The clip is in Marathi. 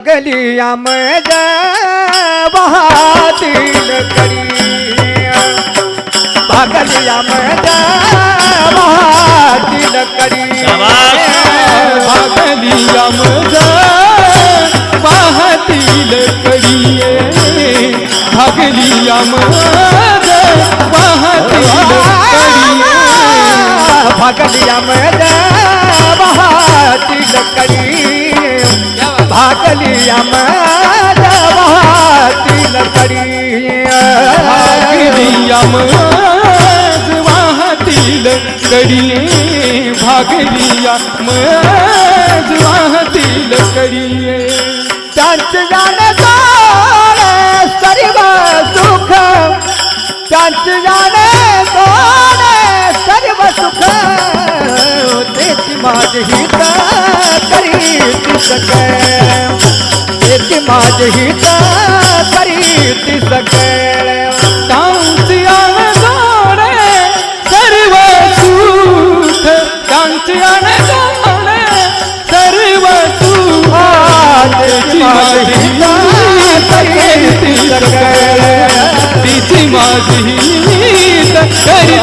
गलिया में बहादिल करी भागलिया में बहादिल करी भागलिया में बहादिल करिए भागलिया में बहादिल करिए भागलिया में बहादिल करी भागलिया में बहादिल करी भागलिया में बहादिल करिए भागलिया में बहादिल करिए चांच जाने तोरे सर्व सुख चांच जाने तोरे सर्व सुख तेती माज हित करी सके तेती माज हित करी सके चांच जाने तोरे सर्व सुख चांच जाने तोरे सर्व सुख तेती माज हित करी सके तेती माज हित करी